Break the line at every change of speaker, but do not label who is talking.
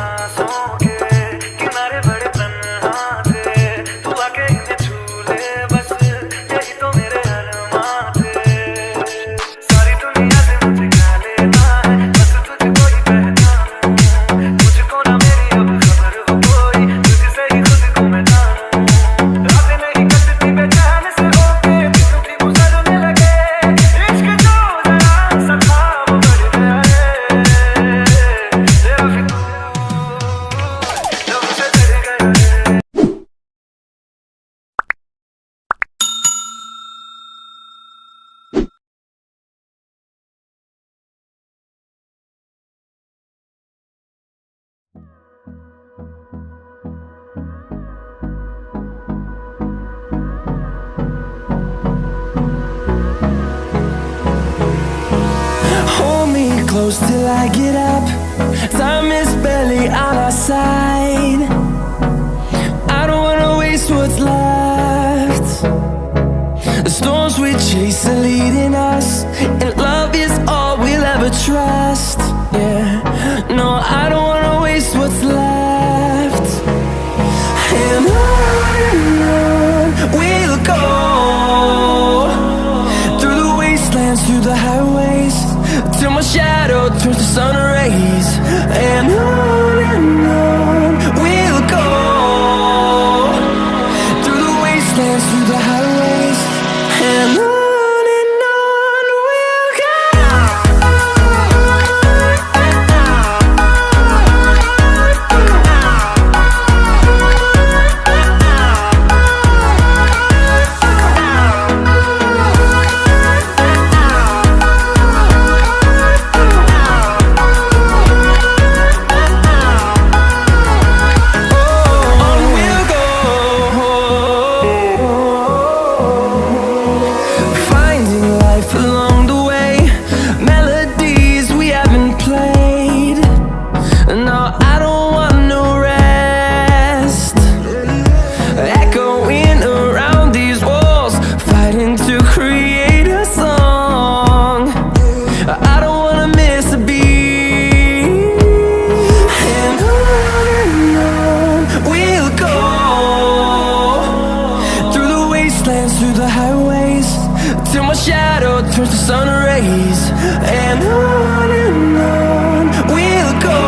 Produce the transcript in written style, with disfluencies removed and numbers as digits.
सांसों के किनारे बड़े तन्हा थे, तू आके इन्हें छू ले बस, यही तो मेरे अरमान थे। सारी दुनिया से मुझे क्या लेना है, बस तुझको ही पहचानूं, मुझको ना मेरी अब खबर हो कोई, तुझसे ही खुद को मैं जानूं। रातें नहीं कटती बेचैन से होके, दिनों भी गुजरने लगे, इश्क जो जरा सा था वो बढ़ गया है, तेरा फितूर जब से चढ़ गया है।
Hold me close till I get up. Time is barely on our side. I don't wanna waste what's left. The storms we chase are leading us, and love is all we'll ever trust. Yeah, no, I don't wanna waste what's left. And on we'll go, through the wastelands, through the highways, till my shadow turns to sun rays. And on we'll go, through the wastelands, through the highways, and on we'll go. On we'll go, finding life along the way, melodies we haven't played. No, I don't want no rest, echoing around these walls, fighting to create a song. I don't wanna miss a beat. And on we'll go, through the wastelands, through the highways, till my shadow turns to sun rays. And on we'll go.